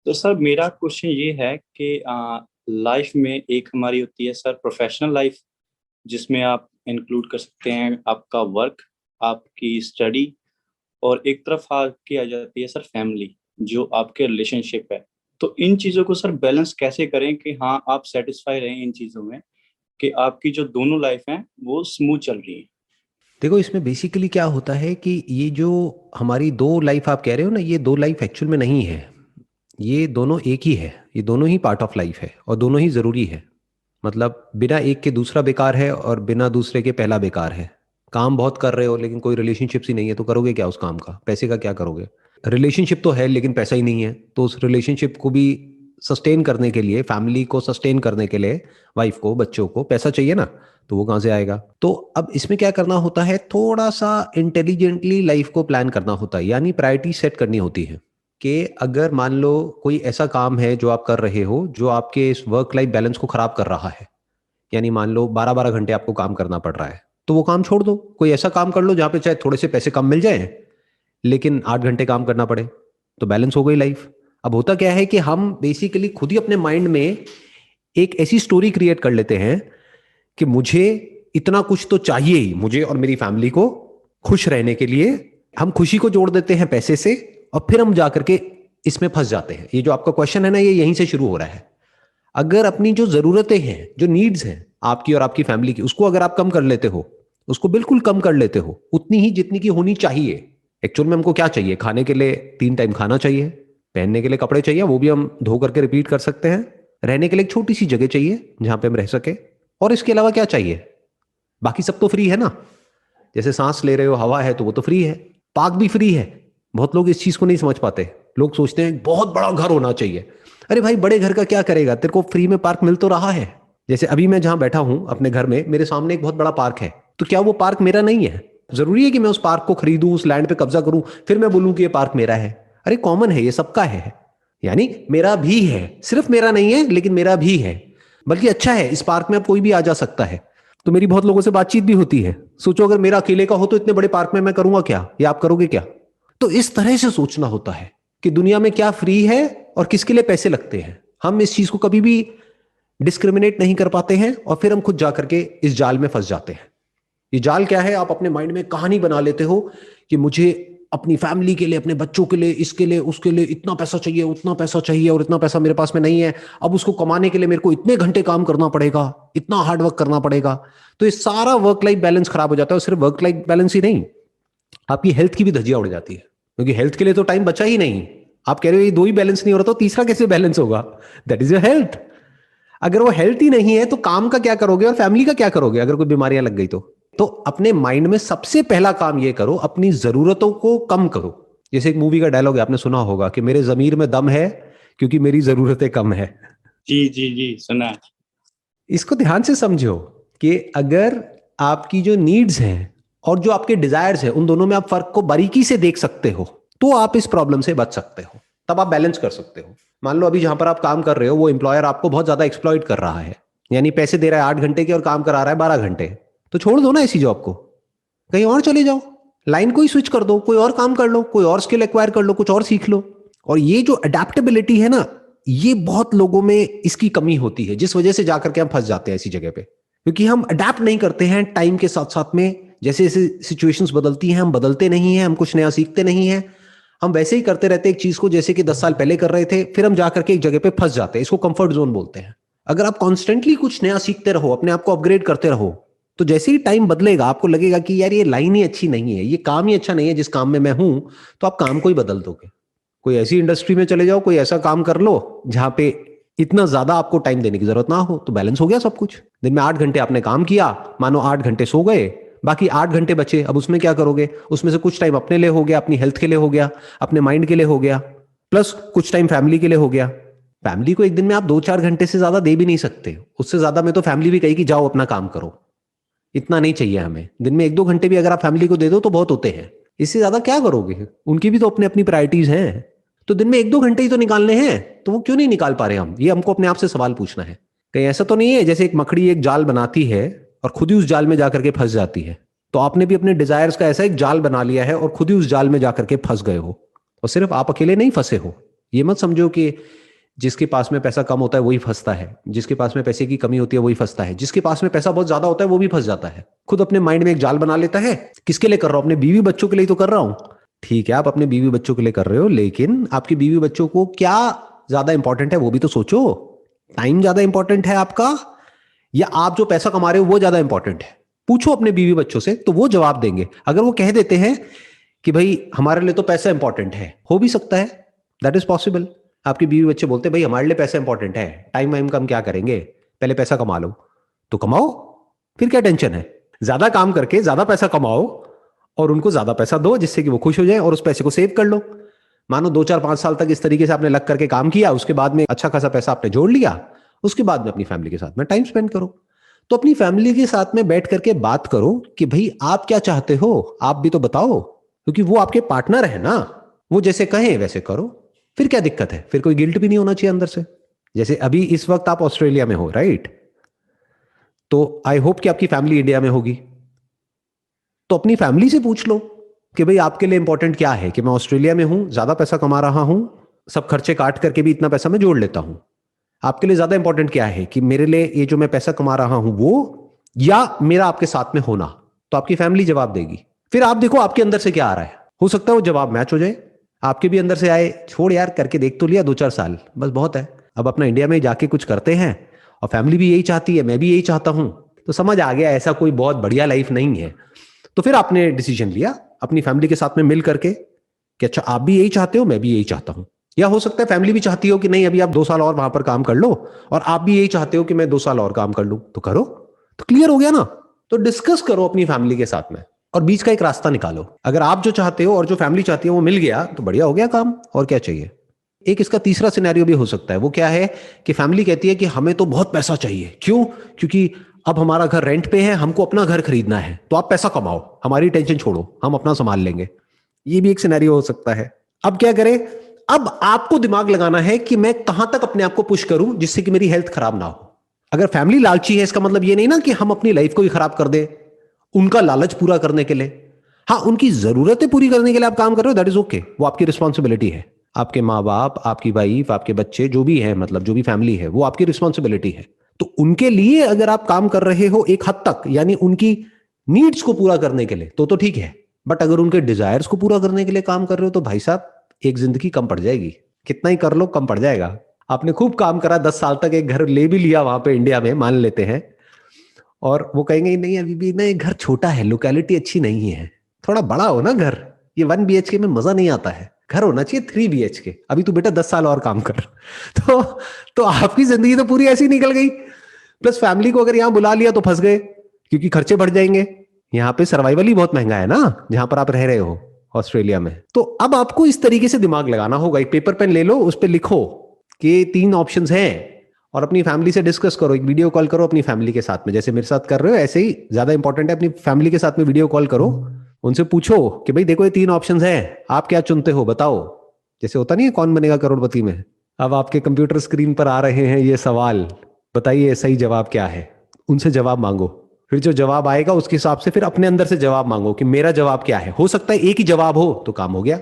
तो सर मेरा क्वेश्चन ये है कि लाइफ में एक हमारी होती है सर प्रोफेशनल लाइफ, जिसमें आप इंक्लूड कर सकते हैं आपका वर्क, आपकी स्टडी, और एक तरफ आपकी आ जाती है सर फैमिली, जो आपके रिलेशनशिप है। तो इन चीज़ों को सर बैलेंस कैसे करें कि हाँ आप सेटिस्फाई रहें इन चीज़ों में, कि आपकी जो दोनों लाइफ हैं वो स्मूथ चल रही है। देखो, इसमें बेसिकली क्या होता है कि ये जो हमारी दो लाइफ आप कह रहे हो ना, ये दो लाइफ एक्चुअल में नहीं है। ये दोनों एक ही है, ये दोनों ही पार्ट ऑफ लाइफ है और दोनों ही ज़रूरी है। मतलब बिना एक के दूसरा बेकार है और बिना दूसरे के पहला बेकार है। काम बहुत कर रहे हो लेकिन कोई रिलेशनशिप ही नहीं है तो करोगे क्या उस काम का? पैसे का क्या करोगे? रिलेशनशिप तो है लेकिन पैसा ही नहीं है, तो उस रिलेशनशिप को भी सस्टेन करने के लिए, फैमिली को सस्टेन करने के लिए, वाइफ को, बच्चों को पैसा चाहिए ना, तो वो कहाँ से आएगा? तो अब इसमें क्या करना होता है, थोड़ा सा इंटेलिजेंटली लाइफ को प्लान करना होता है, यानी प्रायोरिटी सेट करनी होती है। कि अगर मान लो कोई ऐसा काम है जो आप कर रहे हो जो आपके इस वर्क लाइफ बैलेंस को खराब कर रहा है, यानी मान लो 12-12 घंटे आपको काम करना पड़ रहा है, तो वो काम छोड़ दो। कोई ऐसा काम कर लो जहां पे चाहे थोड़े से पैसे कम मिल जाए लेकिन 8 घंटे काम करना पड़े, तो बैलेंस हो गई लाइफ। अब होता क्या है कि हम बेसिकली खुद ही अपने माइंड में एक ऐसी स्टोरी क्रिएट कर लेते हैं कि मुझे इतना कुछ तो चाहिए ही, मुझे और मेरी फैमिली को खुश रहने के लिए। हम खुशी को जोड़ देते हैं पैसे से और फिर हम जाकर के इसमें फंस जाते हैं। ये जो आपका क्वेश्चन है ना, ये यहीं से शुरू हो रहा है। अगर अपनी जो जरूरतें हैं, जो नीड्स हैं आपकी और आपकी फैमिली की, उसको अगर आप कम कर लेते हो, उसको बिल्कुल कम कर लेते हो, उतनी ही जितनी की होनी चाहिए। एक्चुअल में हमको क्या चाहिए? खाने के लिए 3 टाइम खाना चाहिए, पहनने के लिए कपड़े चाहिए, वो भी हम धो करके रिपीट कर सकते हैं, रहने के लिए एक छोटी सी जगह चाहिए जहां पे हम रह सके, और इसके अलावा क्या चाहिए? बाकी सब तो फ्री है ना। जैसे सांस ले रहे हो, हवा है तो वो तो फ्री है, पार्क भी फ्री है। बहुत लोग इस चीज को नहीं समझ पाते। लोग सोचते हैं बहुत बड़ा घर होना चाहिए। अरे भाई, बड़े घर का क्या करेगा? तेरे को फ्री में पार्क मिल तो रहा है। जैसे अभी मैं जहां बैठा हूं अपने घर में, मेरे सामने एक बहुत बड़ा पार्क है, तो क्या वो पार्क मेरा नहीं है? जरूरी है कि मैं उस पार्क को खरीदूं, उस लैंड पे कब्जा करूं, फिर मैं बोलूं कि ये पार्क मेरा है? अरे कॉमन है, ये सबका है। यानी मेरा भी है, सिर्फ मेरा नहीं है लेकिन मेरा भी है। बल्कि अच्छा है, इस पार्क में अब कोई भी आ जा सकता है। तो मेरी बहुत लोगों से बातचीत भी होती है। सोचो अगर मेरा अकेले का हो तो इतने बड़े पार्क में मैं करूंगा क्या, या आप करोगे क्या? तो इस तरह से सोचना होता है कि दुनिया में क्या फ्री है और किसके लिए पैसे लगते हैं। हम इस चीज को कभी भी डिस्क्रिमिनेट नहीं कर पाते हैं और फिर हम खुद जाकर के इस जाल में फंस जाते हैं। ये जाल क्या है? आप अपने माइंड में कहानी बना लेते हो कि मुझे अपनी फैमिली के लिए, अपने बच्चों के लिए, इसके लिए, उसके लिए इतना पैसा चाहिए, उतना पैसा चाहिए, और इतना पैसा मेरे पास में नहीं है। अब उसको कमाने के लिए मेरे को इतने घंटे काम करना पड़ेगा, इतना हार्ड वर्क करना पड़ेगा। तो ये सारा वर्क लाइफ बैलेंस खराब हो जाता है। और सिर्फ वर्क लाइफ बैलेंस ही नहीं, आपकी हेल्थ की भी धज्जियां उड़ जाती है, क्योंकि हेल्थ के लिए तो टाइम बचा ही नहीं। आप कह रहे हो ये दो ही बैलेंस नहीं हो रहा, तो तीसरा कैसे बैलेंस होगा? That is your health. अगर वो हेल्थ ही नहीं है तो काम का क्या करोगे और फैमिली का क्या करोगे अगर कोई बीमारियां लग गई तो अपने माइंड में सबसे पहला काम ये करो, अपनी जरूरतों को कम करो। जैसे एक मूवी का डायलॉग है, आपने सुना होगा कि मेरे जमीर में दम है क्योंकि मेरी जरूरतें कम है। जी जी जी, सुना है। इसको ध्यान से समझो कि अगर आपकी जो नीड्स हैं और जो आपके डिजायर्स हैं, उन दोनों में आप फर्क को बारीकी से देख सकते हो, तो आप इस प्रॉब्लम से बच सकते हो। तब आप बैलेंस कर सकते हो। मान लो अभी जहां पर आप काम कर रहे हो, वो एम्प्लॉयर आपको बहुत ज्यादा एक्सप्लॉइट कर रहा है, यानी पैसे दे रहा है 8 घंटे के और काम करा रहा है 12 घंटे, तो छोड़ दो ना ऐसी जॉब को, कहीं और चले जाओ। लाइन को ही स्विच कर दो, कोई और काम कर लो, कोई और स्किल एक्वायर कर लो, कुछ और सीख लो। और ये जो अडेप्टेबिलिटी है ना, ये बहुत लोगों में इसकी कमी होती है, जिस वजह से जाकर के हम फंस जाते हैं ऐसी जगह पे, क्योंकि हम अडेप्ट नहीं करते हैं टाइम के साथ साथ में। जैसे जैसे सिचुएशंस बदलती हैं, हम बदलते नहीं हैं, हम कुछ नया सीखते नहीं हैं। हम वैसे ही करते रहते हैं एक चीज को जैसे कि 10 साल पहले कर रहे थे, फिर हम जाकर के एक जगह पे फंस जाते हैं। इसको कंफर्ट जोन बोलते हैं। अगर आप कॉन्स्टेंटली कुछ नया सीखते रहो, अपने आप को अपग्रेड करते रहो, तो जैसे ही टाइम बदलेगा आपको लगेगा कि यार ये लाइन ही अच्छी नहीं है, ये काम ही अच्छा नहीं है जिस काम में मैं हूं, तो आप काम को ही बदल दोगे। कोई ऐसी इंडस्ट्री में चले जाओ, कोई ऐसा काम कर लो जहां पे इतना ज्यादा आपको टाइम देने की जरूरत ना हो, तो बैलेंस हो गया सब कुछ। दिन में 8 घंटे आपने काम किया, मानो 8 घंटे सो गए, बाकी 8 घंटे बचे। अब उसमें क्या करोगे? उसमें से कुछ टाइम अपने लिए हो गया, अपनी हेल्थ के लिए हो गया, अपने माइंड के लिए हो गया, प्लस कुछ टाइम फैमिली के लिए हो गया। फैमिली को एक दिन में आप 2-4 घंटे से ज्यादा दे भी नहीं सकते। उससे ज्यादा में तो फैमिली भी कहेगी जाओ अपना काम करो, इतना नहीं चाहिए हमें। दिन में 1-2 घंटे भी अगर आप फैमिली को दे दो तो बहुत होते हैं। इससे ज्यादा क्या करोगे? उनकी भी तो अपनी अपनी प्रायोरिटीज हैं। तो दिन में 1-2 घंटे ही तो निकालने हैं, तो वो क्यों नहीं निकाल पा रहे हम? ये हमको अपने आप से सवाल पूछना है। कहीं ऐसा तो नहीं है जैसे एक मकड़ी एक जाल बनाती है और खुद ही उस जाल में जाकर के फंस जाती है, तो आपने भी अपने डिजायर्स का ऐसा एक जाल बना लिया है और खुद ही उस जाल में जाकर के फंस गए हो। और सिर्फ आप अकेले नहीं फंसे हो, ये मत समझो कि जिसके पास में पैसा कम होता है वही फंसता है, जिसके पास में पैसे की कमी होती है वही फंसता है, जिसके पास में पैसा बहुत ज्यादा होता है वो भी फंस जाता है। खुद अपने माइंड में एक जाल बना लेता है, किसके लिए कर रहा हूं, अपने बीवी बच्चों के लिए तो कर रहा हूं। ठीक है, आप अपने बीवी बच्चों के लिए कर रहे हो, लेकिन आपकी बीवी बच्चों को क्या ज्यादा इंपॉर्टेंट है वो भी तो सोचो। टाइम ज्यादा इंपॉर्टेंट है आपका, या आप जो पैसा कमा रहे हो वो ज्यादा इंपॉर्टेंट है? पूछो अपने बीवी बच्चों से तो वो जवाब देंगे। अगर वो कह देते हैं कि भाई हमारे लिए तो पैसा इंपॉर्टेंट है, हो भी सकता है, दैट इज पॉसिबल। आपके बीवी बच्चे बोलते हैं भाई हमारे लिए पैसा इंपॉर्टेंट है, टाइम वाइम का हम क्या करेंगे, पहले पैसा कमा लो। तो कमाओ, फिर क्या टेंशन है, ज्यादा काम करके ज्यादा पैसा कमाओ और उनको ज्यादा पैसा दो जिससे कि वो खुश हो जाए, और उस पैसे को सेव कर लो। मानो 2 4 5 साल तक इस तरीके से आपने लग करके काम किया, उसके बाद में अच्छा खासा पैसा आपने जोड़ लिया, उसके बाद में अपनी फैमिली के साथ में टाइम स्पेंड करो। तो अपनी फैमिली के साथ में बैठ करके बात करो कि भाई आप क्या चाहते हो, आप भी तो बताओ, क्योंकि वो आपके पार्टनर है ना, वो जैसे कहें वैसे करो। फिर क्या दिक्कत है, फिर कोई गिल्ट भी नहीं होना चाहिए अंदर से। जैसे अभी इस वक्त आप ऑस्ट्रेलिया में हो, राइट? तो आई होप कि आपकी फैमिली इंडिया में होगी। तो अपनी फैमिली से पूछ लो कि भाई आपके लिए इंपॉर्टेंट क्या है, कि मैं ऑस्ट्रेलिया में हूं, ज्यादा पैसा कमा रहा हूं, सब खर्चे काट करके भी इतना पैसा मैं जोड़ लेता हूं। आपके लिए ज्यादा इंपॉर्टेंट क्या है, कि मेरे लिए ये जो मैं पैसा कमा रहा हूं वो, या मेरा आपके साथ में होना? तो आपकी फैमिली जवाब देगी। फिर आप देखो आपके अंदर से क्या आ रहा है, हो सकता है वो जवाब मैच हो जाए, आपके भी अंदर से आए, छोड़ यार करके देख तो लिया 2 4 साल, बस बहुत है, अब अपना इंडिया में जाके कुछ करते हैं, और फैमिली भी यही चाहती है, मैं भी यही चाहता हूं, तो समझ आ गया ऐसा कोई बहुत बढ़िया लाइफ नहीं है। तो फिर आपने डिसीजन लिया अपनी फैमिली के साथ में मिल करके कि अच्छा आप भी यही चाहते हो, मैं भी यही चाहता हूं। या हो सकता है फैमिली भी चाहती हो कि नहीं अभी आप 2 साल और वहां पर काम कर लो, और आप भी यही चाहते हो कि मैं 2 साल और काम कर लूं, तो करो, तो क्लियर हो गया ना। तो डिस्कस करो अपनी फैमिली के साथ में और बीच का एक रास्ता निकालो। अगर आप जो चाहते हो और जो फैमिली चाहती है वो मिल गया तो बढ़िया हो गया काम, और क्या चाहिए। एक इसका तीसरा सिनेरियो भी हो सकता है, वो क्या है कि फैमिली कहती है कि हमें तो बहुत पैसा चाहिए, क्यों, क्योंकि अब हमारा घर रेंट पे है, हमको अपना घर खरीदना है, तो आप पैसा कमाओ, हमारी टेंशन छोड़ो, हम अपना संभाल लेंगे। ये भी एक सिनेरियो हो सकता है। अब क्या करें, अब आपको दिमाग लगाना है कि मैं कहां तक अपने आप को पुश करूं जिससे कि मेरी हेल्थ खराब ना हो। अगर फैमिली लालची है इसका मतलब ये नहीं ना कि हम अपनी लाइफ को ही खराब कर दे उनका लालच पूरा करने के लिए। हाँ, उनकी जरूरतें पूरी करने के लिए आप काम कर रहे हो, दैट इज ओके, वो आपकी रिस्पॉन्सिबिलिटी है। आपके माँ बाप, आपकी वाइफ, आपके बच्चे जो भी है, मतलब जो भी फैमिली है, वो आपकी रिस्पॉन्सिबिलिटी है। तो उनके लिए अगर आप काम कर रहे हो एक हद तक, यानी उनकी नीड्स को पूरा करने के लिए, तो ठीक है। बट अगर उनके डिजायर्स को पूरा करने के लिए काम कर रहे हो तो भाई साहब एक जिंदगी कम पड़ जाएगी, कितना ही कर लो कम पड़ जाएगा। आपने खूब काम करा 10 साल तक, एक घर ले भी लिया वहां पे इंडिया में, मान लेते हैं, और वो कहेंगे नहीं अभी भी ना ये घर छोटा है, लोकेलिटी अच्छी नहीं है, थोड़ा बड़ा हो ना घर, ये 1 BHK में मजा नहीं आता है, घर होना चाहिए 3 BHK, अभी तू बेटा 10 साल और काम कर। तो आपकी जिंदगी तो पूरी ऐसी निकल गई। प्लस फैमिली को अगर यहाँ बुला लिया तो फंस गए, क्योंकि खर्चे बढ़ जाएंगे। यहाँ पे सर्वाइवल ही बहुत महंगा है ना जहां पर आप रह रहे हो ऑस्ट्रेलिया में। तो अब आपको इस तरीके से दिमाग लगाना होगा, एक पेपर पेन ले लो, उस पर लिखो कि 3 ऑप्शंस हैं, और अपनी फैमिली से डिस्कस करो, एक वीडियो कॉल करो अपनी फैमिली के साथ में, जैसे मेरे साथ कर रहे हो ऐसे ही ज्यादा इंपॉर्टेंट है, अपनी फैमिली के साथ में वीडियो कॉल करो, उनसे पूछो कि भाई देखो ये 3 ऑप्शंस हैं, आप क्या चुनते हो बताओ। जैसे होता नहीं है कौन बनेगा करोड़पति में, अब आपके कंप्यूटर स्क्रीन पर आ रहे हैं ये सवाल, बताइए सही जवाब क्या है, उनसे जवाब मांगो। फिर जो जवाब आएगा उसके हिसाब से फिर अपने अंदर से जवाब मांगो कि मेरा जवाब क्या है। हो सकता है एक ही जवाब हो तो काम हो गया।